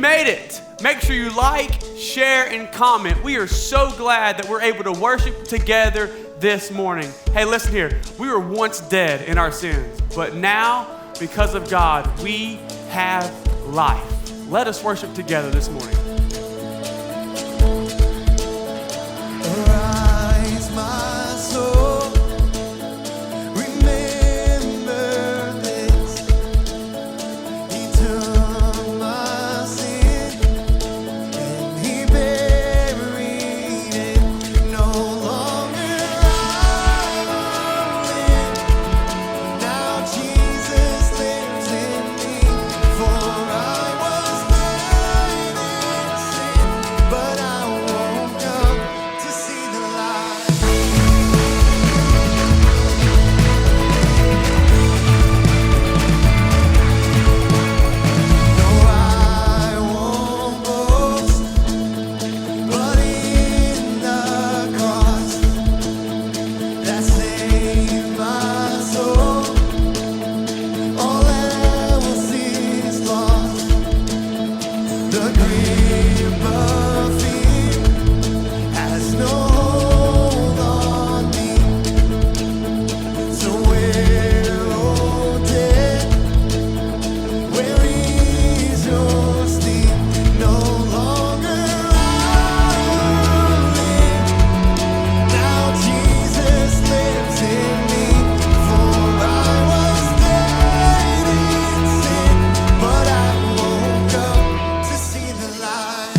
made it. Make sure you like, share, and comment. We are so glad that we're able to worship together this morning. Hey, listen here. We were once dead in our sins, but now, because of God, we have life. Let us worship together this morning. Arise, my soul, remember this. He took my sin and he buried it. No longer I live. Now Jesus lives in me. For I was dead in sin, but I woke up to see the light. No, I won't boast, but in the cross that saved my soul, all else is lost. The grip of fear has no hold on me. So where, oh death, where is your sting? No longer I live. Now Jesus lives in me. For I was dead in sin, but I woke up to see the light.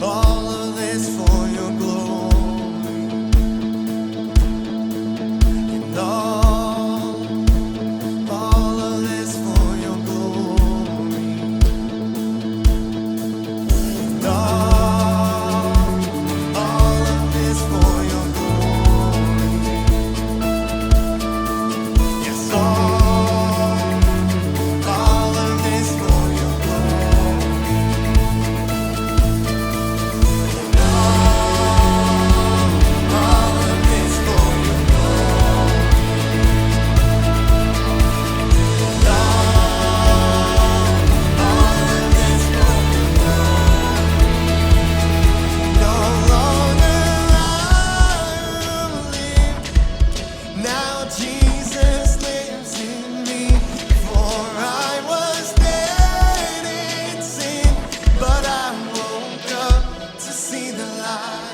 All of this for your glory, and all of this for your glory, and all of this for your glory. Yes, all of this for your glory. All of this for your glory. All of this for your glory. No longer I live. Now Jesus lives in me. For I was dead in sin, but I woke up to see the light.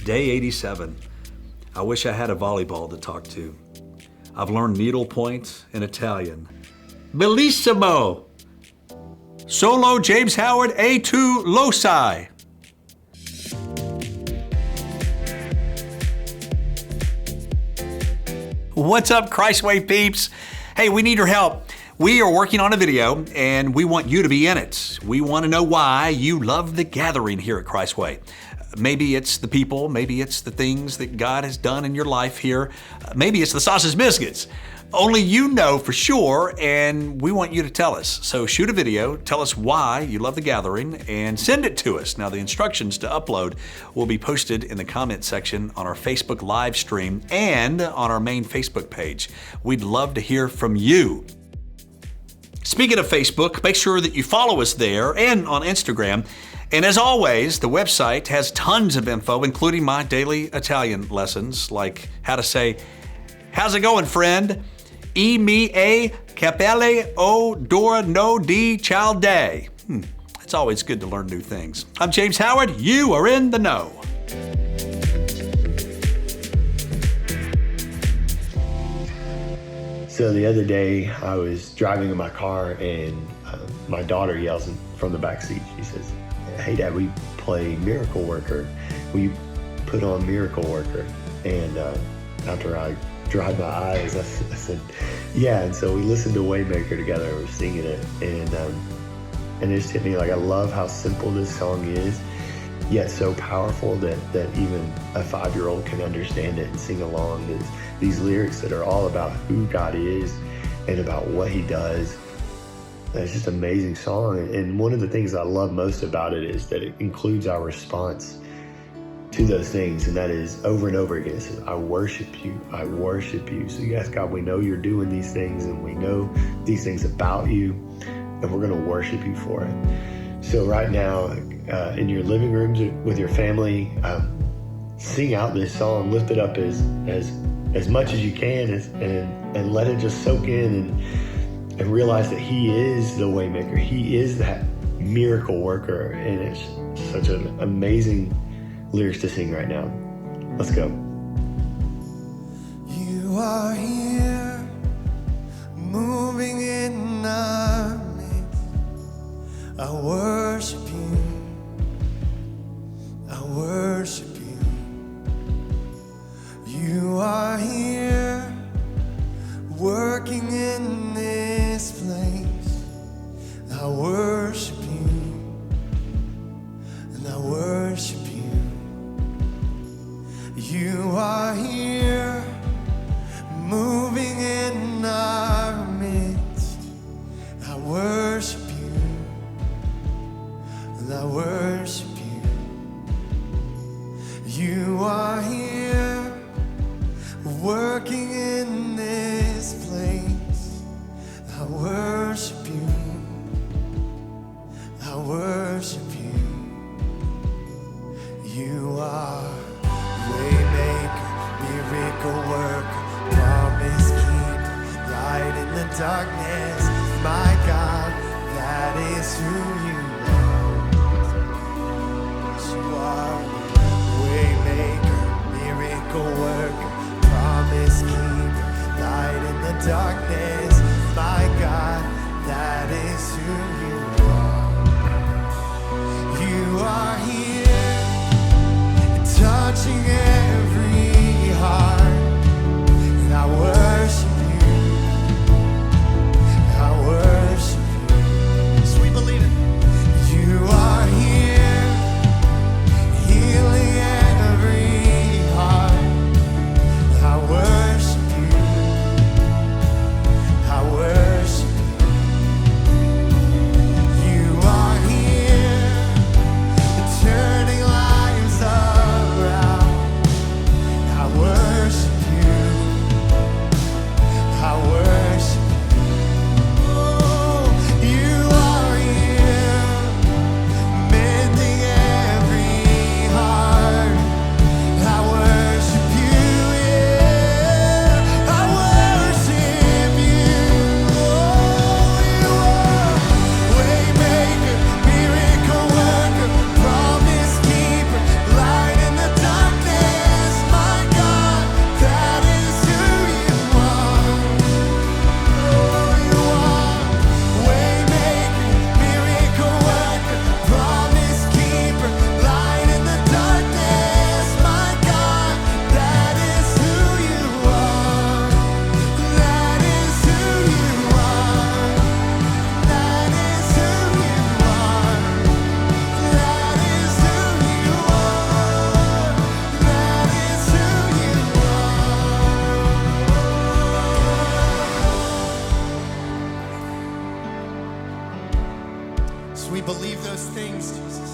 Day 87. I wish I had a volleyball to talk to. I've learned needlepoint in Italian. Bellissimo! Solo James Howard A2 Loci. What's up, Christway peeps? Hey, we need your help. We are working on a video and we want you to be in it. We want to know why you love the gathering here at Christway. Maybe it's the people, maybe it's the things that God has done in your life here. Maybe it's the sausage biscuits. Only you know for sure, and we want you to tell us. So shoot a video, tell us why you love the gathering, and send it to us. Now the instructions to upload will be posted in the comment section on our Facebook live stream and on our main Facebook page. We'd love to hear from you. Speaking of Facebook, make sure that you follow us there and on Instagram. And as always, the website has tons of info, including my daily Italian lessons, like how to say, "How's it going, friend? E mi e capelle o dorno di cialde." It's always good to learn new things. I'm James Howard. You are in the know. So the other day, I was driving in my car, and my daughter yells from the back seat. She says, "Hey, Dad, we play Miracle Worker. Will you put on Miracle Worker?" And after I dried my eyes, I said, "Yeah." And so we listened to Waymaker together. We were singing it, and it just hit me. Like, I love how simple this song is, yet so powerful that even a 5-year-old can understand it and sing along. These lyrics that are all about who God is and about what He does. It's just an amazing song. And one of the things I love most about it is that it includes our response to those things. And that is over and over again. It says, "I worship you. I worship you." So you ask God, we know you're doing these things, and we know these things about you, and we're going to worship you for it. So right now, in your living rooms with your family, sing out this song. Lift it up as much as you can, and let it just soak in, and realize that He is the Waymaker. He is that miracle worker, and it's such an amazing lyrics to sing right now. Let's go. You are here, moving in our midst. I worship you. I worship you. You are here, working in this place. I worship you, and I worship you. You are here, moving in our midst. I worship you, and I worship you. You are here, working in this place. I worship you, I worship you. You are Waymaker, miracle worker, promise keeper, light in the darkness. My God, that is who you are. Yes, you are Waymaker, miracle worker, promise keeper, light in the darkness. My God, that is who you are. You are here, touching every heart. And I worship you, I worship you. Yes, we believe it. You are here, healing every heart. I worship you, I worship you. You are here, turning lives around. I worship you, I worship you. Oh, you are here, mending every heart. I worship you, yeah, I worship you. Oh, you are Waymaker, miracle worker, promise keeper, light in the darkness. My God, that is who you are. Oh, you are Waymaker, miracle worker, promise keeper, light in the darkness. My God, that is who you are. That is who you are. That is who you are. That is who you are. That is who you are. So we believe those things, Jesus.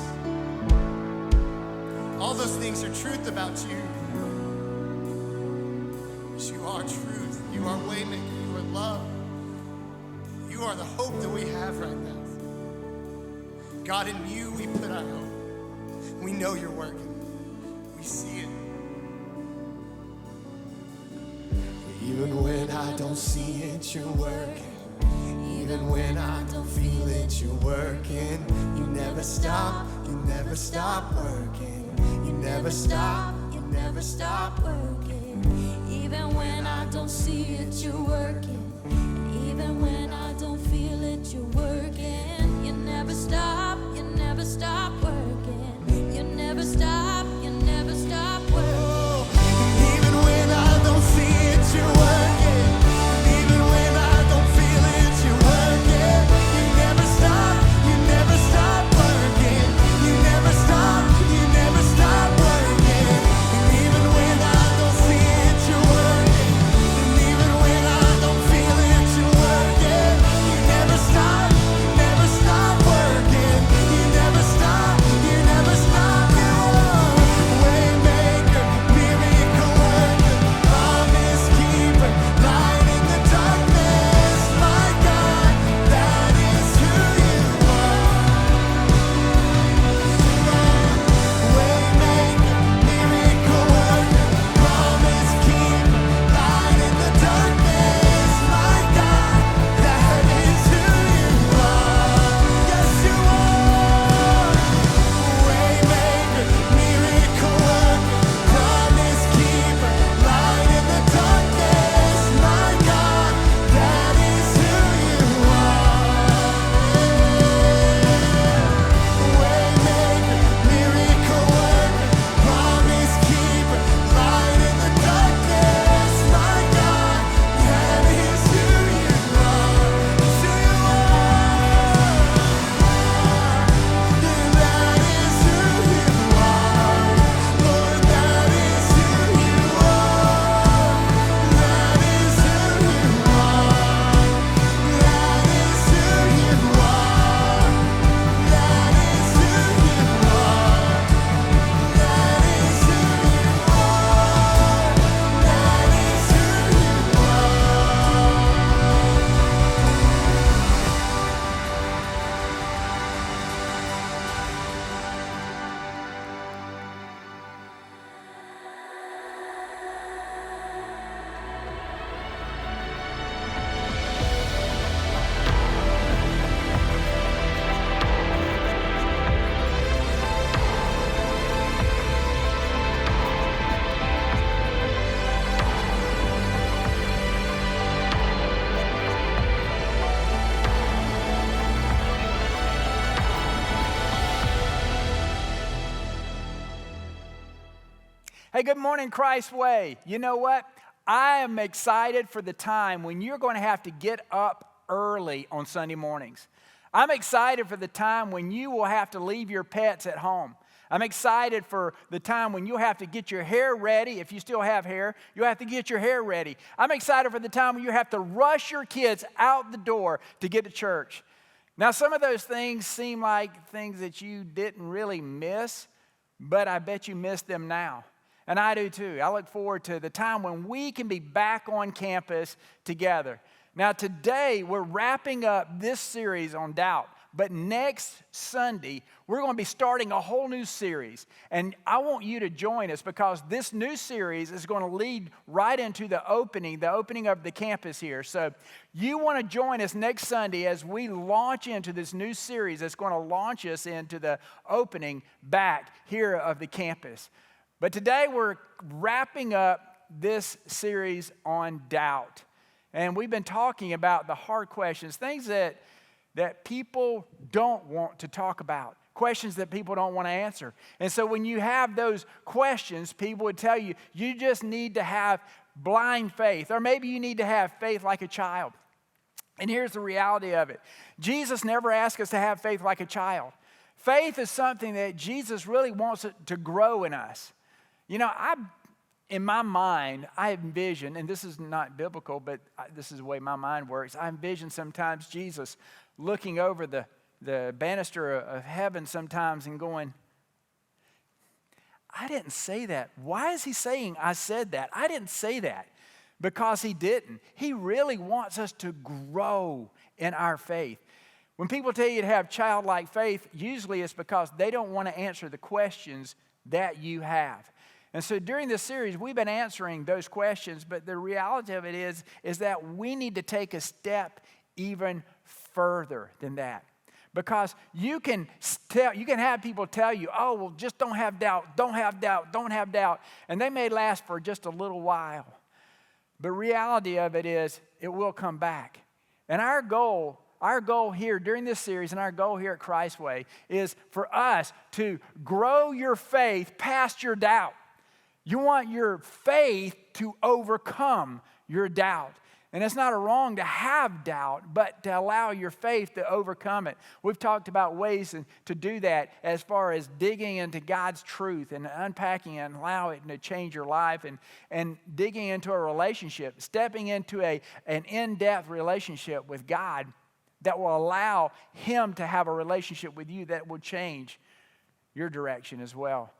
All those things are truth about you. Because you are truth. You are Waymaker. You are love. You are the hope that we have right now. God, in you we put our hope. We know you're working. We see it. Even when I don't see it, you're working. Even when I don't feel it, you're working. You never stop working. You never stop working. Even when I don't see it, you're working. Even when I don't feel it, you're working. You never stop working. You never stop working. Even when I don't see it, you're working. Even when I don't feel it, you're working. You never stop working. You never stop working. And even when I don't see it, you're working. And even when I don't feel it, you're working. You never stop working. You never stop. Waymaker, miracle worker, promise keeper, light in the darkness, my God, that is who you are. Waymaker, miracle worker, promise keeper, light in the darkness, my God, that is who you are. Yes, you are. Waymaker, miracle worker, promise keeper, light in the darkness, my God, that is who you are. Waymaker, miracle worker, promise keeper, light in the darkness, my God, that is who you are. It's who you are. That is who you are. Lord, that is who you are. That is who you are. That is who you are. That is who you are. That is who you are. That is who Hey, good morning, Christway. You know what? I am excited for the time when you're going to have to get up early on Sunday mornings. I'm excited for the time when you will have to leave your pets at home. I'm excited for the time when you'll have to get your hair ready. If you still have hair, you'll have to get your hair ready. I'm excited for the time when you have to rush your kids out the door to get to church. Now, some of those things seem like things that you didn't really miss, but I bet you miss them now. And I do too. I look forward to the time when we can be back on campus together. Now, today we're wrapping up this series on doubt. But next Sunday, we're going to be starting a whole new series. And I want you to join us because this new series is going to lead right into the opening of the campus here. So you want to join us next Sunday as we launch into this new series that's going to launch us into the opening back here of the campus. But today we're wrapping up this series on doubt. And we've been talking about the hard questions, things that people don't want to talk about, questions that people don't want to answer. And so when you have those questions, people would tell you, you just need to have blind faith, or maybe you need to have faith like a child. And here's the reality of it. Jesus never asked us to have faith like a child. Faith is something that Jesus really wants it to grow in us. You know, in my mind, I envision, and this is not biblical, but this is the way my mind works. I envision sometimes Jesus looking over the banister of heaven sometimes and going, I didn't say that. Why is he saying I said that? I didn't say that. Because he didn't. He really wants us to grow in our faith. When people tell you to have childlike faith, usually it's because they don't want to answer the questions that you have. And so during this series, we've been answering those questions, but the reality of it is that we need to take a step even further than that. Because you can have people tell you, oh, well, just don't have doubt, don't have doubt, don't have doubt. And they may last for just a little while. But reality of it is, it will come back. And our goal here during this series and our goal here at Christway is for us to grow your faith past your doubt. You want your faith to overcome your doubt. And it's not wrong to have doubt, but to allow your faith to overcome it. We've talked about ways to do that as far as digging into God's truth and unpacking it and allow it to change your life and digging into a relationship, stepping into an in-depth relationship with God that will allow Him to have a relationship with you that will change your direction as well.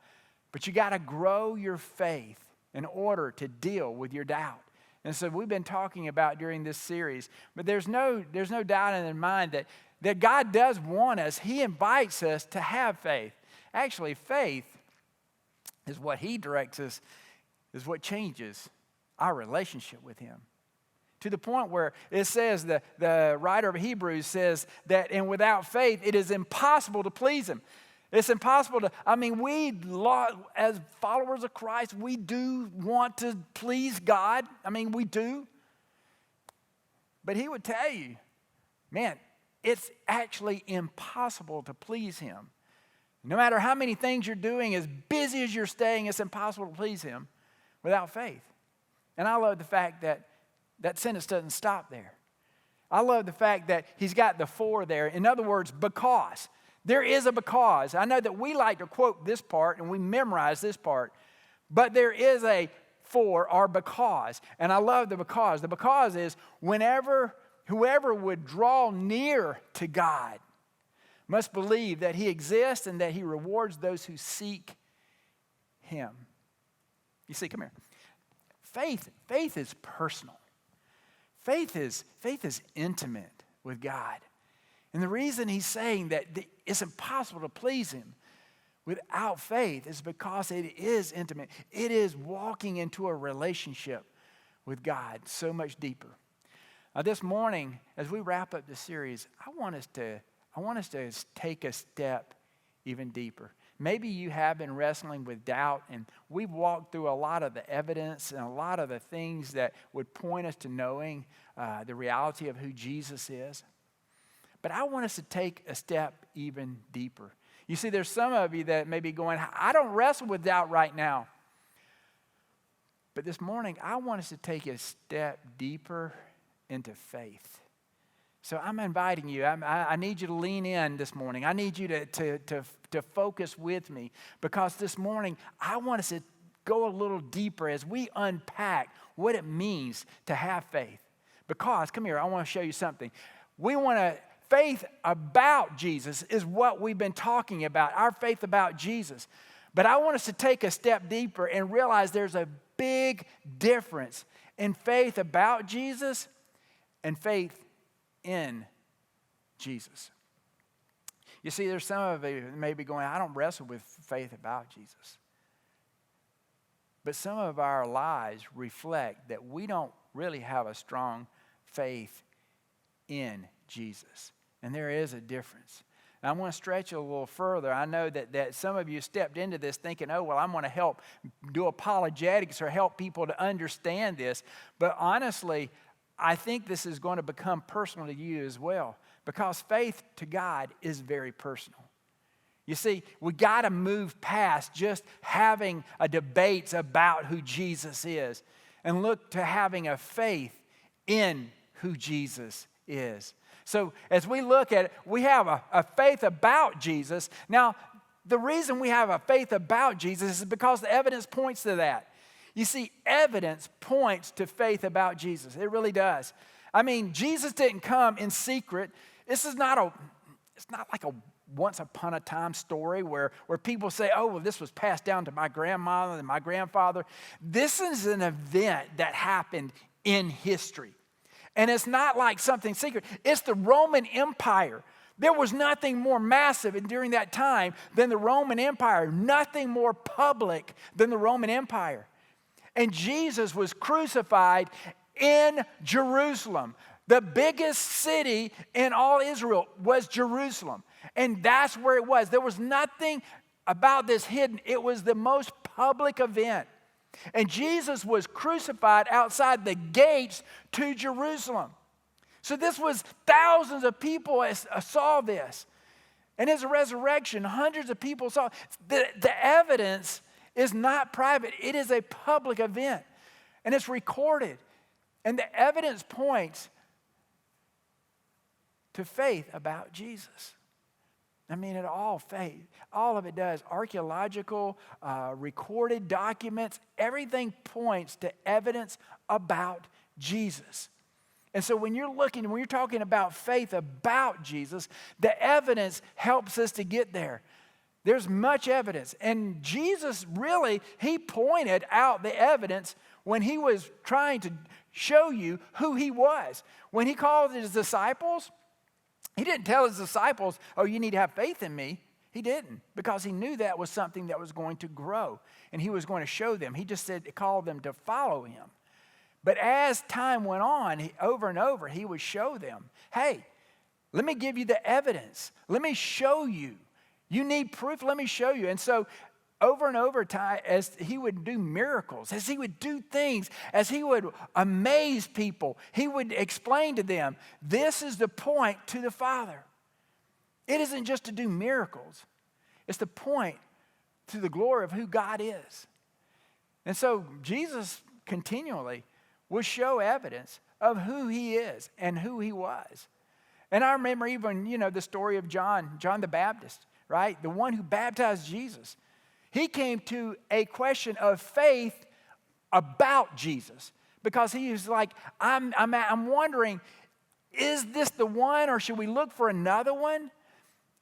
But you got to grow your faith in order to deal with your doubt. And so we've been talking about during this series, but there's no doubt in their mind that God does want us. He invites us to have faith. Actually, faith is what He directs us, is what changes our relationship with Him. To the point where it says, the writer of Hebrews says that, and without faith, it is impossible to please Him. It's impossible to, as followers of Christ, we do want to please God. We do. But He would tell you, man, it's actually impossible to please Him. No matter how many things you're doing, as busy as you're staying, it's impossible to please Him without faith. And I love the fact that sentence doesn't stop there. I love the fact that he's got the for there. In other words, because. There is a because. I know that we like to quote this part and we memorize this part, but there is a for or because. And I love the because. The because is whoever would draw near to God must believe that He exists and that He rewards those who seek Him. You see, come here. Faith is personal. Faith is intimate with God. And the reason he's saying that it's impossible to please Him without faith is because it is intimate. It is walking into a relationship with God so much deeper. This morning, as we wrap up the series, I want us to take a step even deeper. Maybe you have been wrestling with doubt, and we've walked through a lot of the evidence and a lot of the things that would point us to knowing the reality of who Jesus is. But I want us to take a step even deeper. You see, there's some of you that may be going, I don't wrestle with doubt right now. But this morning, I want us to take a step deeper into faith. So I'm inviting you. I need you to lean in this morning. I need you to focus with me, because this morning, I want us to go a little deeper as we unpack what it means to have faith. Because, come here, I want to show you something. Faith about Jesus is what we've been talking about, our faith about Jesus. But I want us to take a step deeper and realize there's a big difference in faith about Jesus and faith in Jesus. You see, there's some of you that may be going, I don't wrestle with faith about Jesus. But some of our lives reflect that we don't really have a strong faith in Jesus. And there is a difference. Now, I want to stretch it a little further. I know that some of you stepped into this thinking, oh, well, I'm going to help do apologetics or help people to understand this. But honestly, I think this is going to become personal to you as well, because faith to God is very personal. You see, we got to move past just having a debate about who Jesus is and look to having a faith in who Jesus is. So as we look at it, we have a faith about Jesus. Now, the reason we have a faith about Jesus is because the evidence points to that. You see, evidence points to faith about Jesus. It really does. Jesus didn't come in secret. It's not like a once upon a time story where people say, oh, well, this was passed down to my grandmother and my grandfather. This is an event that happened in history. And it's not like something secret. It's the Roman Empire. There was nothing more massive during that time than the Roman Empire, nothing more public than the Roman Empire. And Jesus was crucified in Jerusalem. The biggest city in all Israel was Jerusalem. And that's where it was. There was nothing about this hidden. It was the most public event. And Jesus was crucified outside the gates to Jerusalem. So this was thousands of people saw this. And his resurrection, hundreds of people saw. The evidence is not private. It is a public event. And it's recorded. And the evidence points to faith about Jesus. I mean, it all faith. All of it does. Archaeological, recorded documents, everything points to evidence about Jesus. And so when you're talking about faith about Jesus, the evidence helps us to get there. There's much evidence. And Jesus really, he pointed out the evidence when he was trying to show you who he was. When he called his disciples, he didn't tell his disciples, oh, you need to have faith in me. He didn't, because he knew that was something that was going to grow. And he was going to show them. He just said, called them to follow him. But as time went on, over and over, he would show them, hey, let me give you the evidence. Let me show you. You need proof, let me show you. And so over and over time, as he would do miracles, as he would do things, as he would amaze people, he would explain to them, this is the point to the Father. It isn't just to do miracles. It's to point to the glory of who God is. And so Jesus continually will show evidence of who he is and who he was. And I remember even, the story of John the Baptist, right? The one who baptized Jesus. He came to a question of faith about Jesus because he was like, I'm wondering, is this the one or should we look for another one?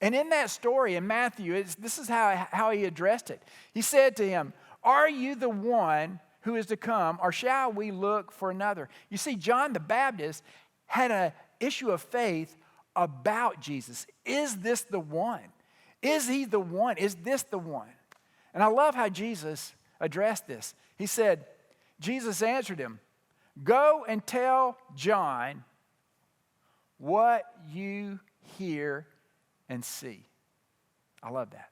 And in that story in Matthew, this is how he addressed it. He said to him, are you the one who is to come, or shall we look for another? You see, John the Baptist had an issue of faith about Jesus. Is this the one? Is he the one? Is this the one? And I love how Jesus addressed this. He said, Jesus answered him, go and tell John what you hear and see. I love that.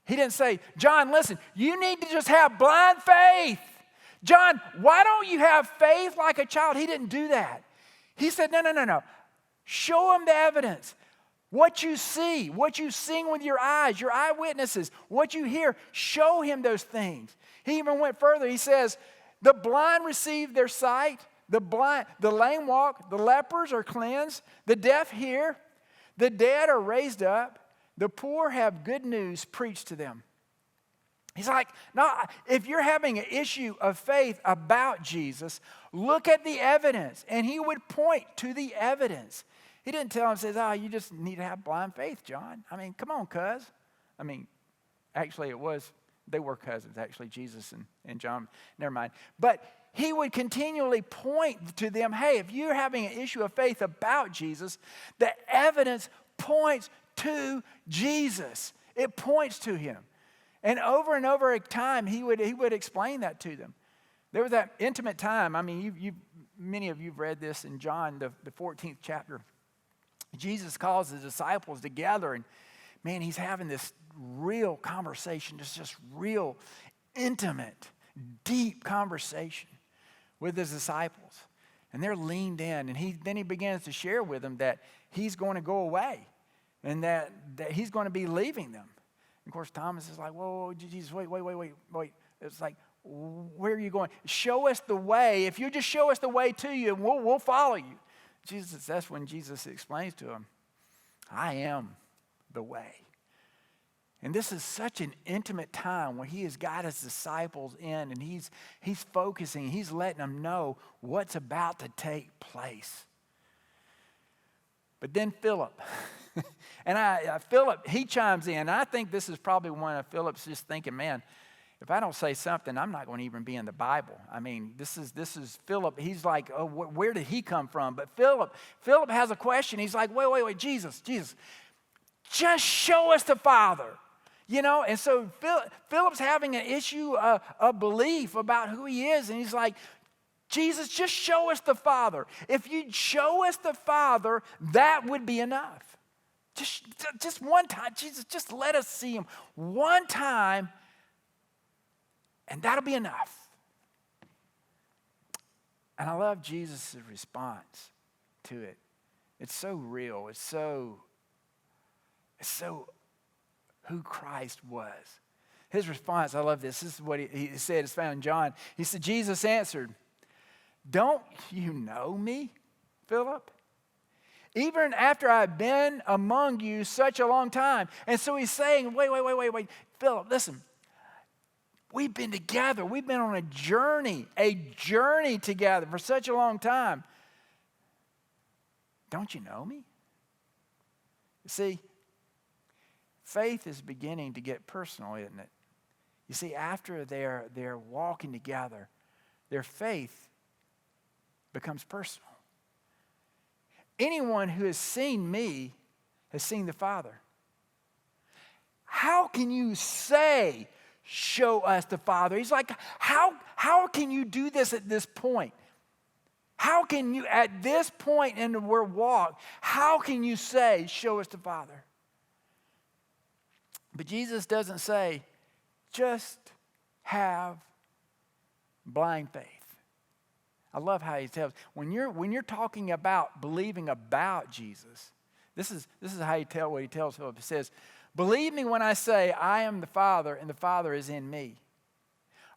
He didn't say, John, listen, you need to just have blind faith. John, why don't you have faith like a child? He didn't do that. He said, no. Show him the evidence. What you see, what you sing with your eyes, your eyewitnesses, what you hear, show him those things. He even went further. He says, the blind receive their sight, the lame walk, the lepers are cleansed, the deaf hear, the dead are raised up, the poor have good news preached to them. He's like, no, if you're having an issue of faith about Jesus, look at the evidence. And he would point to the evidence. He didn't tell him, says, you just need to have blind faith, John. I mean, come on, cuz. Actually they were cousins, actually, Jesus and John. Never mind. But he would continually point to them, hey, if you're having an issue of faith about Jesus, the evidence points to Jesus. It points to him. And over a time, he would explain that to them. There was that intimate time. Many of you have read this in John, the 14th chapter. Jesus calls the disciples together, and man, he's having this real conversation, just real intimate, deep conversation with his disciples. And they're leaned in, and then he begins to share with them that he's going to go away and that he's going to be leaving them. Of course, Thomas is like, whoa, Jesus, wait. It's like, where are you going? Show us the way. If you just show us the way to you, we'll follow you. That's when Jesus explains to him, I am the way. And this is such an intimate time where he has got his disciples in and he's focusing, he's letting them know what's about to take place. But then Philip, and Philip, he chimes in. And I think this is probably one of Philip's just thinking, man, if I don't say something, I'm not going to even be in the Bible. I mean, this is Philip. He's like, oh, where did he come from? But Philip has a question. He's like, wait, Jesus, just show us the Father. You know, and so Philip's having an issue of belief about who he is. And he's like, Jesus, just show us the Father. If you'd show us the Father, that would be enough. Just one time, Jesus, just let us see him one time, and that'll be enough. And I love Jesus' response to it. It's so real. It's so who Christ was. His response, I love this. This is what he said. It's found in John. He said, Jesus answered, "Don't you know me, Philip? Even after I've been among you such a long time." And so he's saying, wait, Philip, listen. We've been together. We've been on a journey together for such a long time. Don't you know me? You see, faith is beginning to get personal, isn't it? You see, after they're walking together, their faith becomes personal. Anyone who has seen me has seen the Father. How can you say, show us the Father? He's like, how can you do this at this point? How can you, at this point in our walk, how can you say, show us the Father? But Jesus doesn't say, just have blind faith. I love how he tells, when you're talking about believing about Jesus, this is how what he tells Philip. He says, believe me when I say I am the Father and the Father is in me.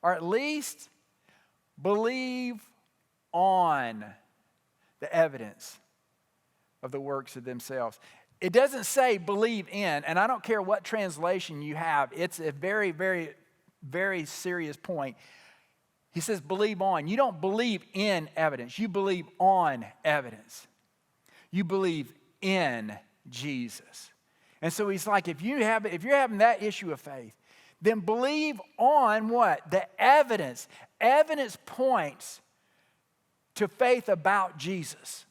Or at least believe on the evidence of the works of themselves. It doesn't say believe in, and I don't care what translation you have. It's a very, very, very serious point. He says believe on. You don't believe in evidence. You believe on evidence. You believe in Jesus. And so he's like, if you're having that issue of faith, then believe on what? The evidence. Evidence points to faith about Jesus.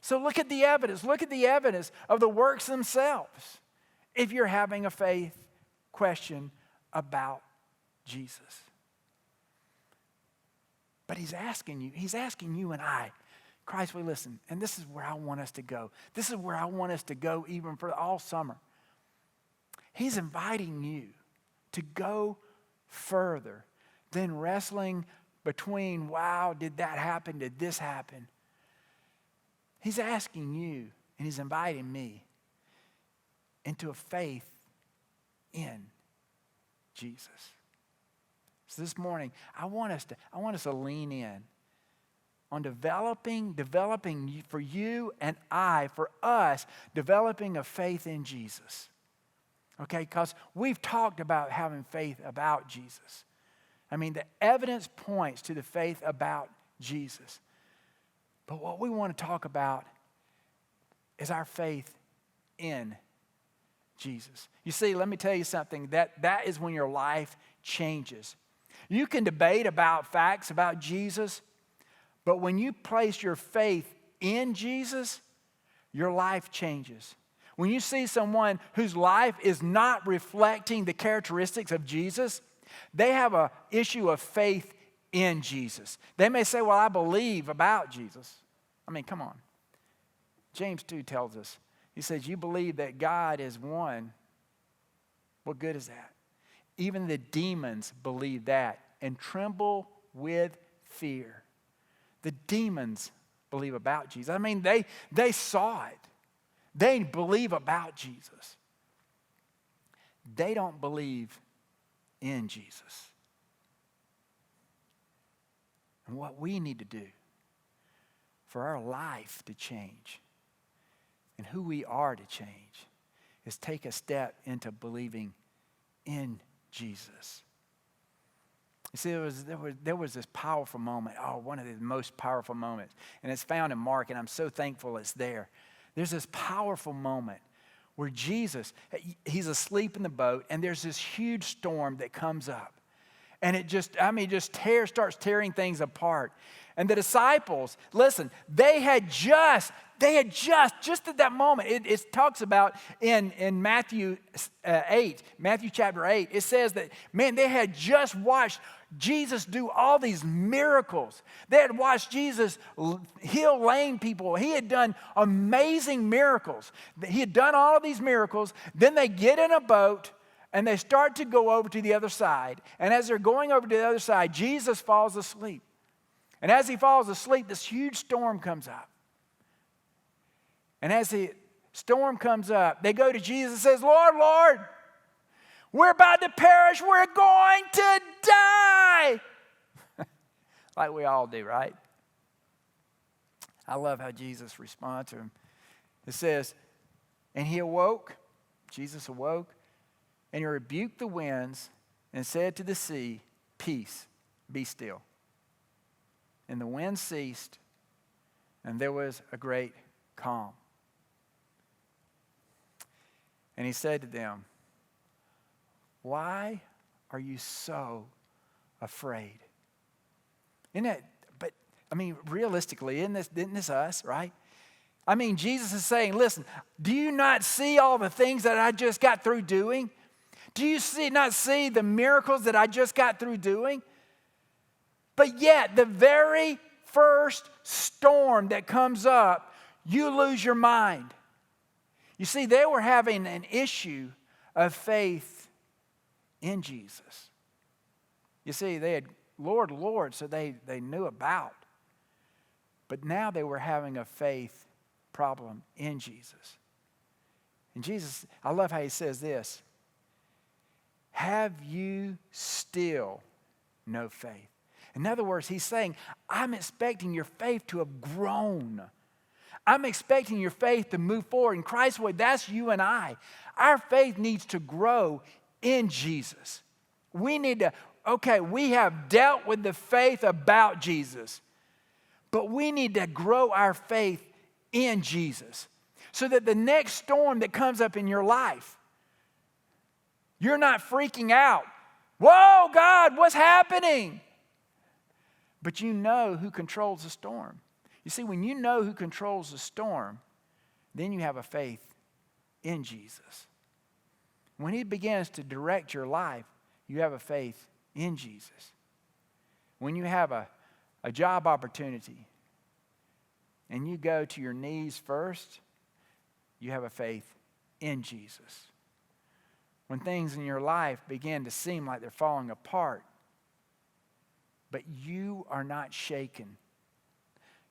So look at the evidence. Look at the evidence of the works themselves if you're having a faith question about Jesus. But he's asking you and I, Christway, listen, and this is where I want us to go. This is where I want us to go even for all summer. He's inviting you to go further than wrestling between, wow, did that happen? Did this happen? He's asking you, and he's inviting me into a faith in Jesus. So this morning, I want us to lean in on developing for you and I, for us, developing a faith in Jesus. Okay, because we've talked about having faith about Jesus. I mean, the evidence points to the faith about Jesus. But what we want to talk about is our faith in Jesus. You see, let me tell you something, that is when your life changes. You can debate about facts about Jesus, but when you place your faith in Jesus, your life changes. When you see someone whose life is not reflecting the characteristics of Jesus, they have an issue of faith in Jesus. They may say, well, I believe about Jesus. I mean, come on. James 2 tells us, he says, you believe that God is one. What good is that? Even the demons believe that and tremble with fear. The demons believe about Jesus. I mean, they saw it. They believe about Jesus. They don't believe in Jesus. And what we need to do for our life to change and who we are to change is take a step into believing in Jesus. You see, there was this powerful moment, one of the most powerful moments, and it's found in Mark, and I'm so thankful it's there. There's this powerful moment where Jesus, he's asleep in the boat, and there's this huge storm that comes up. And it just starts tearing things apart. And the disciples, listen, they had just at that moment, it talks about in Matthew chapter 8, it says that, man, they had just watched Jesus do all these miracles. They had watched Jesus heal lame people. He had done amazing miracles. He had done all of these miracles. Then they get in a boat and they start to go over to the other side. And as they're going over to the other side, Jesus falls asleep. And as he falls asleep, this huge storm comes up. And as the storm comes up, they go to Jesus and says, Lord, Lord, we're about to perish. We're going to die. Like we all do, right? I love how Jesus responds to him. It says, and he awoke, Jesus awoke, and he rebuked the winds and said to the sea, peace, be still. And the wind ceased, and there was a great calm. And he said to them, why are you so afraid? Realistically, isn't this us, right? I mean, Jesus is saying, listen, do you not see all the things that I just got through doing? Do you not see the miracles that I just got through doing? But yet, the very first storm that comes up, you lose your mind. You see, they were having an issue of faith in Jesus. You see, they had Lord, Lord, so they knew about. But now they were having a faith problem in Jesus. And Jesus, I love how he says this. Have you still no faith? In other words, he's saying, I'm expecting your faith to have grown. I'm expecting your faith to move forward. In Christ's way, that's you and I. Our faith needs to grow in Jesus. We need to, we have dealt with the faith about Jesus, but we need to grow our faith in Jesus so that the next storm that comes up in your life, you're not freaking out. Whoa, God, what's happening? But you know who controls the storm. You see, when you know who controls the storm, then you have a faith in Jesus. When he begins to direct your life, you have a faith in Jesus. When you have a job opportunity and you go to your knees first, you have a faith in Jesus. When things in your life begin to seem like they're falling apart, but you are not shaken,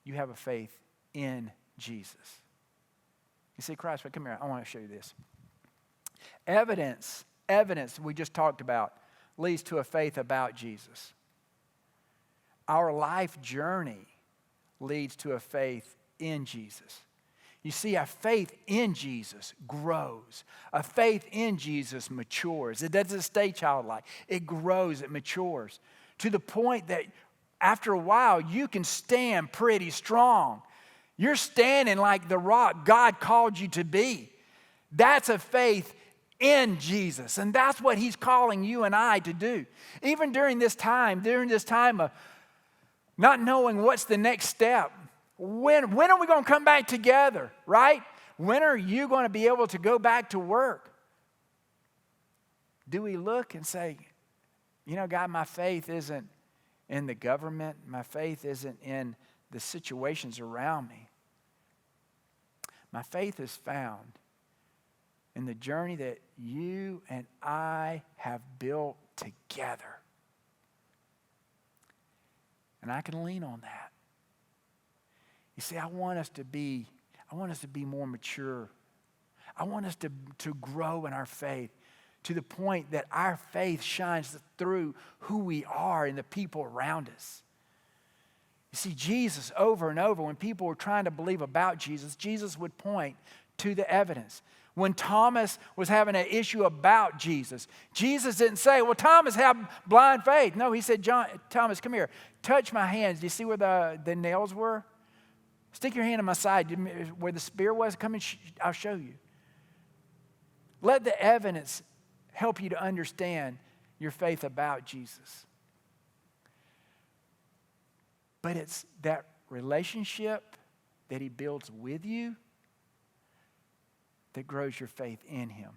you have a faith in Jesus. You see, Christ, come here. I want to show you this. Evidence we just talked about leads to a faith about Jesus. Our life journey leads to a faith in Jesus. You see, a faith in Jesus grows. A faith in Jesus matures. It doesn't stay childlike. It grows, it matures to the point that after a while, you can stand pretty strong. You're standing like the rock God called you to be. That's a faith in Jesus. And that's what he's calling you and I to do. Even during this time of not knowing what's the next step. When are we going to come back together, right? When are you going to be able to go back to work? Do we look and say, God, my faith isn't in the government. My faith isn't in the situations around me. My faith is found in the journey that you and I have built together. And I can lean on that. You see, I want us to be more mature. I want us to grow in our faith to the point that our faith shines through who we are and the people around us. You see, Jesus, over and over, when people were trying to believe about Jesus, Jesus would point to the evidence. When Thomas was having an issue about Jesus, Jesus didn't say, well, Thomas, have blind faith. No, he said, Thomas, come here. Touch my hands. Do you see where the nails were? Stick your hand in my side where the spear was. Come and I'll show you. Let the evidence help you to understand your faith about Jesus. But it's that relationship that he builds with you that grows your faith in him.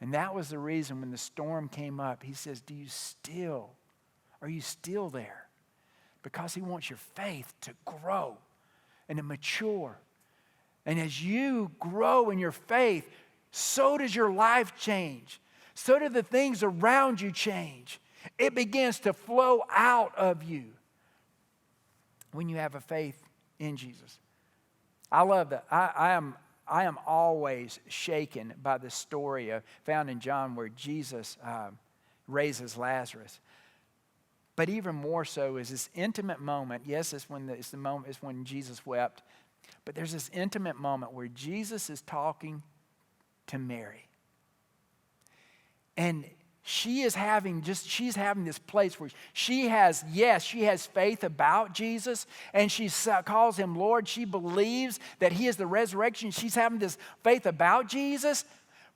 And that was the reason when the storm came up, he says, are you still there? Because he wants your faith to grow and to mature. And as you grow in your faith, so does your life change. So do the things around you change. It begins to flow out of you when you have a faith in Jesus. I love that. I am always shaken by the story found in John where Jesus raises Lazarus. But even more so is this intimate moment. Yes, it's when Jesus wept. But there's this intimate moment where Jesus is talking to Mary. And she's having this place where she has faith about Jesus, and she calls him Lord. She believes that he is the resurrection. She's having this faith about Jesus,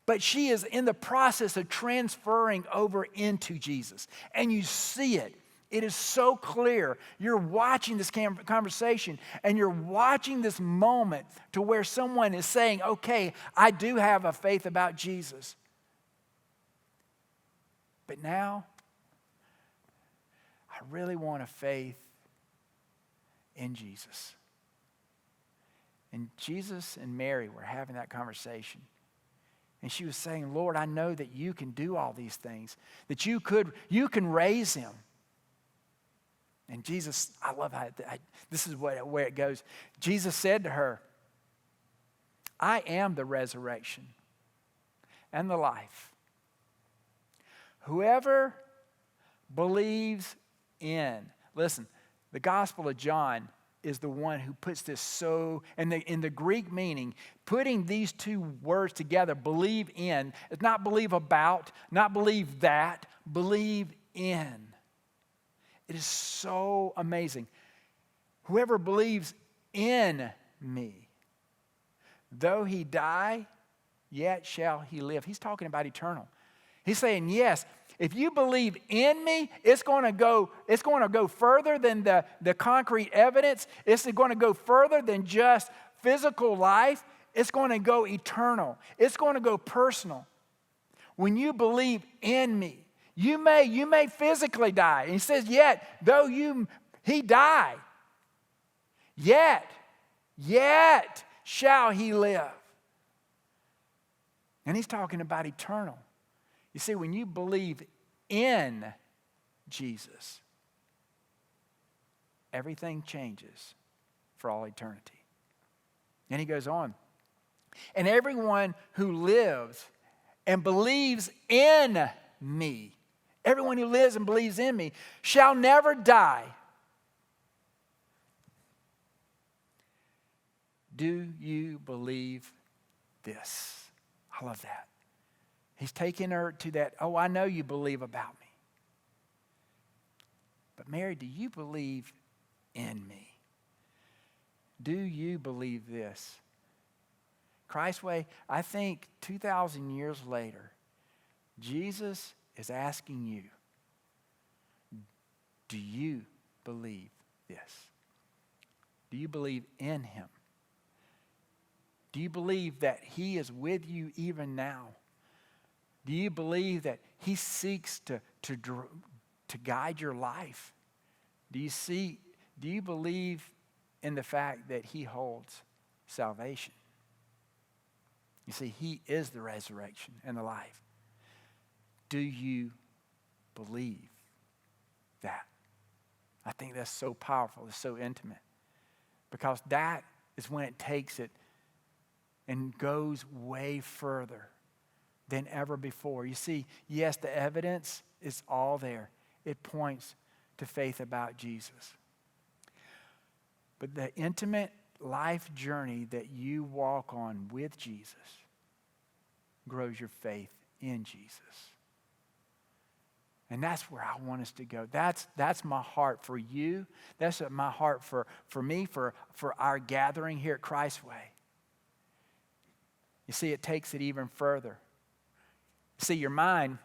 but she is in the process of transferring over into Jesus. And you see it. It is so clear. You're watching this conversation, and you're watching this moment to where someone is saying, okay, I do have a faith about Jesus. But now, I really want a faith in Jesus. And Jesus and Mary were having that conversation. And she was saying, Lord, I know that you can do all these things, that you can raise him. And Jesus, I love how this is where it goes. Jesus said to her, I am the resurrection and the life. Whoever believes in, listen, the Gospel of John is the one who puts this so, in the Greek meaning, putting these two words together, believe in, it's not believe about, not believe that, believe in. It is so amazing. Whoever believes in me, though he die, yet shall he live. He's talking about eternal. He's saying, yes, if you believe in me, it's going to go further than the concrete evidence. It's going to go further than just physical life. It's going to go eternal. It's going to go personal. When you believe in me, you may physically die. And he says, yet, though he die, yet shall he live. And he's talking about eternal. You see, when you believe in Jesus, everything changes for all eternity. And he goes on. And everyone who lives and believes in me, everyone who lives and believes in me shall never die. Do you believe this? I love that. He's taking her to that, oh, I know you believe about me. But Mary, do you believe in me? Do you believe this? Christway, I think 2,000 years later, Jesus is asking you, do you believe this? Do you believe in him? Do you believe that he is with you even now? Do you believe that he seeks to guide your life? Do you believe in the fact that he holds salvation? You see, he is the resurrection and the life. Do you believe that? I think that's so powerful. It's so intimate. Because that is when it takes it and goes way further than ever before. You see, yes, the evidence is all there. It points to faith about Jesus. But the intimate life journey that you walk on with Jesus grows your faith in Jesus. And that's where I want us to go. That's my heart for you. That's my heart for me, for our gathering here at Christway. You see, it takes it even further. See, your mind,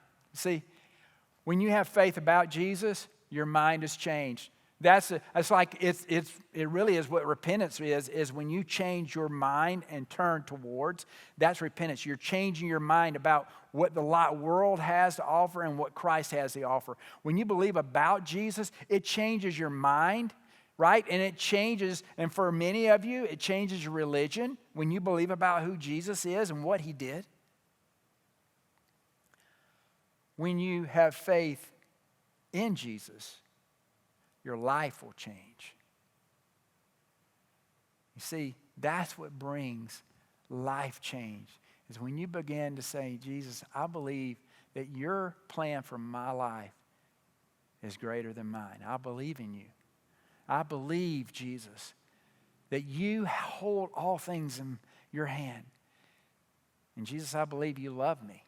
when you have faith about Jesus, your mind is changed. It really is what repentance is when you change your mind and turn towards. That's repentance. You're changing your mind about what the world has to offer and what Christ has to offer. When you believe about Jesus, it changes your mind, right? And it changes, and for many of you, it changes your religion when you believe about who Jesus is and what he did. When you have faith in Jesus, your life will change. You see, that's what brings life change, is when you begin to say, Jesus, I believe that your plan for my life is greater than mine. I believe in you. I believe, Jesus, that you hold all things in your hand. And Jesus, I believe you love me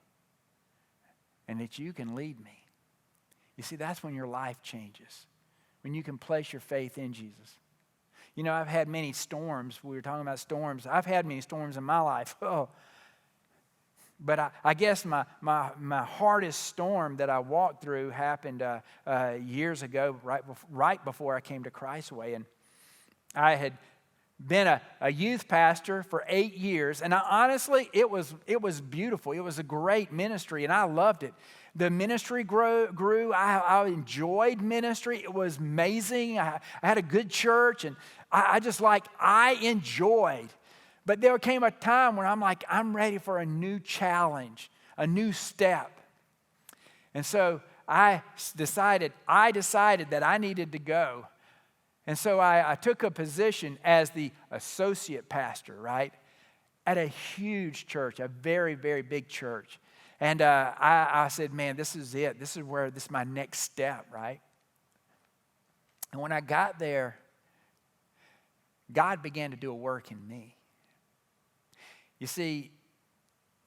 and that you can lead me. You see, that's when your life changes. When you can place your faith in Jesus. You know, I've had many storms. We were talking about storms. I've had many storms in my life. Oh. But I guess my hardest storm that I walked through happened years ago, right before I came to Christway. And I had been a youth pastor for 8 years. And honestly, it was beautiful. It was a great ministry, and I loved it. The ministry grew. I enjoyed ministry. It was amazing. I had a good church, and I enjoyed. But there came a time where I'm like, I'm ready for a new challenge, a new step. And so I decided that I needed to go. And so I took a position as the associate pastor, right, at a huge church, a very, very big church. And I said, man, this is it. This is my next step, right? And when I got there, God began to do a work in me. You see,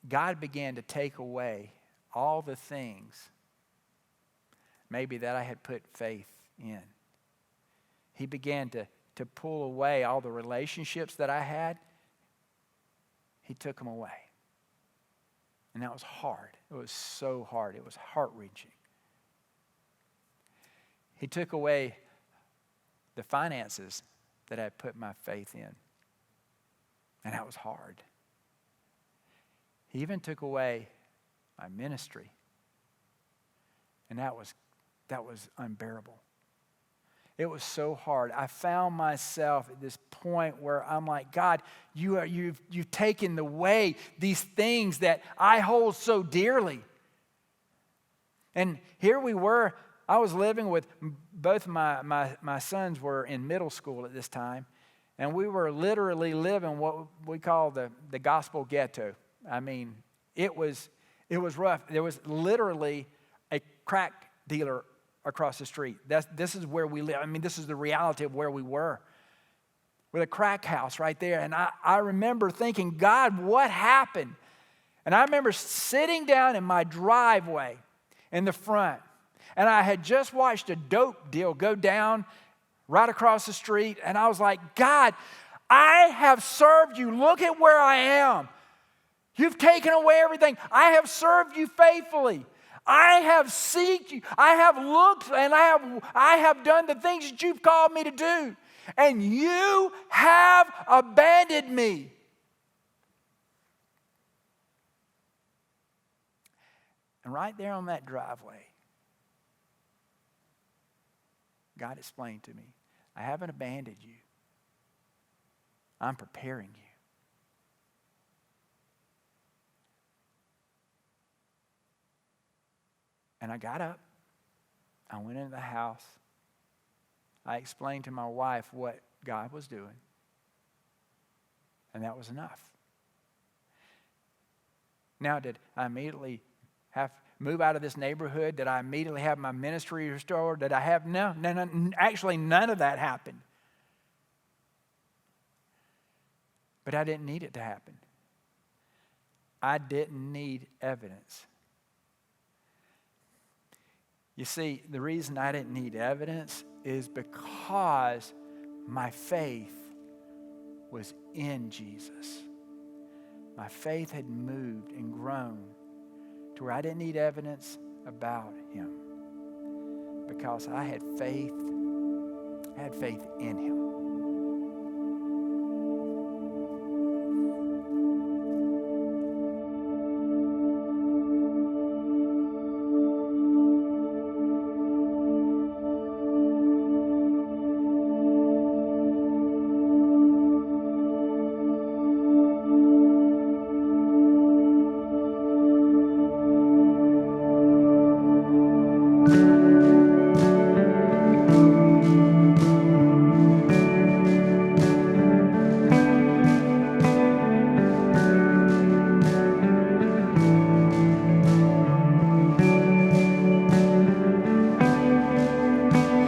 God began to take away all the things maybe that I had put faith in. He began to pull away all the relationships that I had. He took them away. And that was hard. It was so hard. It was heart-wrenching. He took away the finances that I put my faith in. And that was hard. He even took away my ministry. And that was unbearable. It was so hard. I found myself at this point where I'm like, God, you've taken away these things that I hold so dearly. And here we were. I was living with both my sons were in middle school at this time, and we were literally living what we call the gospel ghetto. I mean, it was rough. There was literally a crack dealer across the street. This is where we live. I mean, this is the reality of where we were. With a crack house right there. And I remember thinking, God, what happened? And I remember sitting down in my driveway in the front. And I had just watched a dope deal go down right across the street. And I was like, God, I have served you. Look at where I am. You've taken away everything. I have served you faithfully. I have sought you. I have looked and I have done the things that you've called me to do. And you have abandoned me. And right there on that driveway, God explained to me, I haven't abandoned you. I'm preparing you. And I got up. I went into the house. I explained to my wife what God was doing. And that was enough. Now, did I immediately move out of this neighborhood? Did I immediately have my ministry restored? Did I have? No. Actually, none of that happened. But I didn't need it to happen. I didn't need evidence. You see, the reason I didn't need evidence is because my faith was in Jesus. My faith had moved and grown to where I didn't need evidence about him. Because I had faith had faith in him.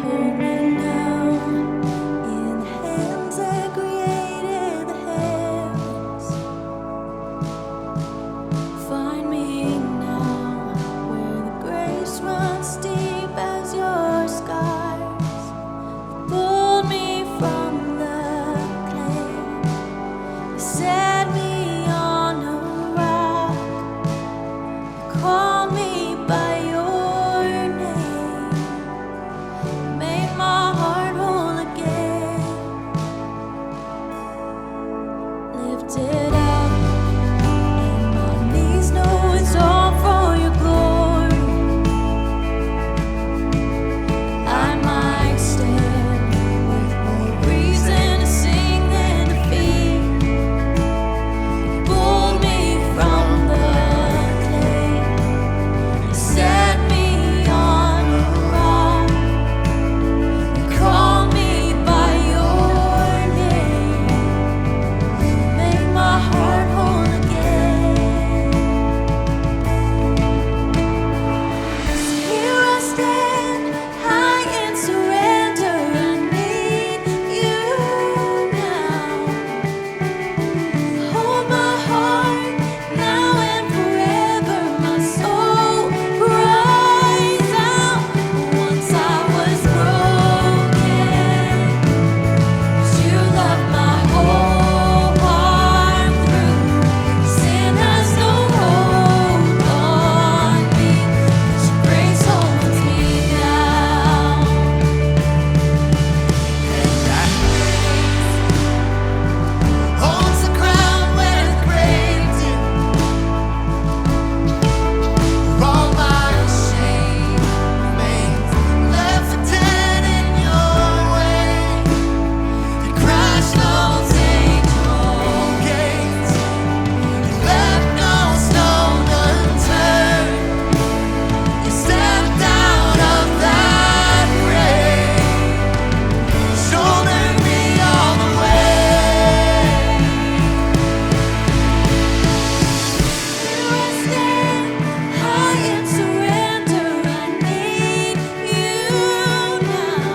Hold me now in hands that created the heavens. Find me now where the grace runs deep as your scars. Pulled me from the clay. You set me on a rock. You call me by your name. Made my heart whole again. Lifted up, and my knees know it's all for your glory. I might stand with more reason to sing than defeat. You pulled me from the clay. You set me on a rock. You call me by your name. Make my heart whole again. So here I stand, high in surrender. I need you now. Hold my heart now and forever. My soul cries out. Once I was broken, but you loved my whole heart through. Sin has no hold on me. Your grace holds me now. Holds the ground where the grave did. All my shame remains left for dead in your way. You crashed those angel gates. You left no stone unturned. You stepped out of that grave, shouldered me all the way. Here I stand, high in surrender. I need you now.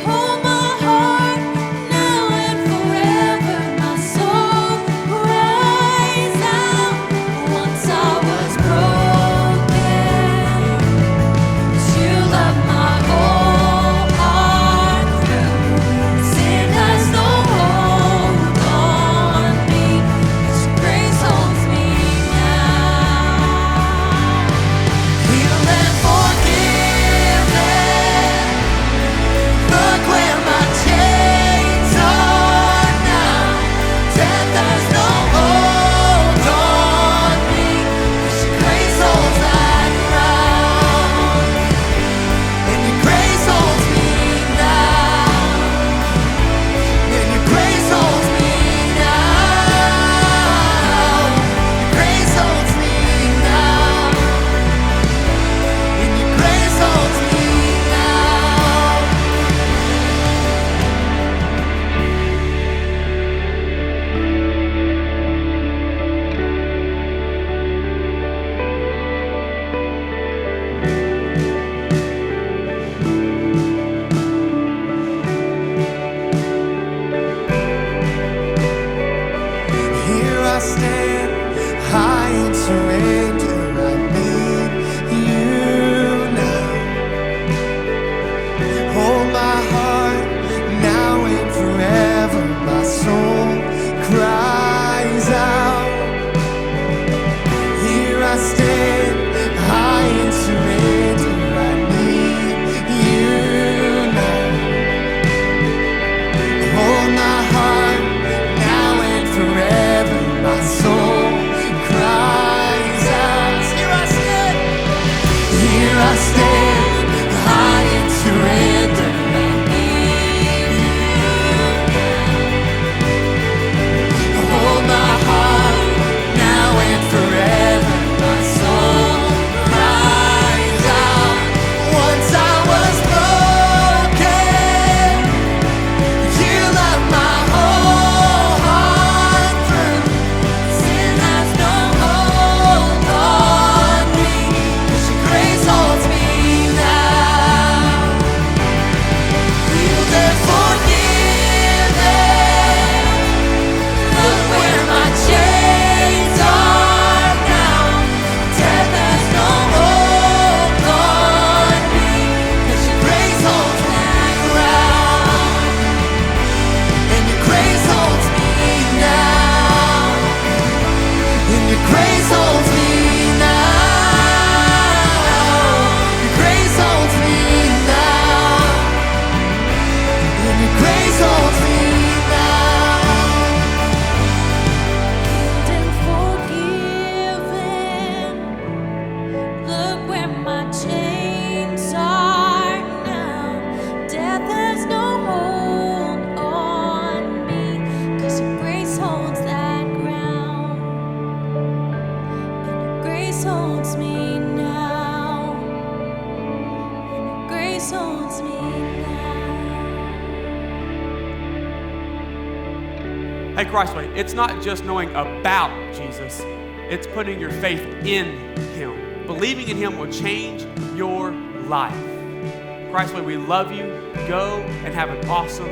Hold my heart now and forever. My soul cries out. Once I was broken, but you loved my whole heart through. Sin has no hold on me. Your grace holds me now. Healed and forgiven. Look where my chains are now. Death has no hold on me. 'Cause your grace holds that ground. And your grace holds me now. And your grace holds me now. Your grace holds me now. And your grace holds me now. Here I stand, high in surrender. I need you now. Hold my heart now and forever. My soul cries out. Here I stand, high in surrender. I need you now. Hey, Christway, it's not just knowing about Jesus, it's putting your faith in Him. Believing in Him will change your life. Christway, we love you. Go and have an awesome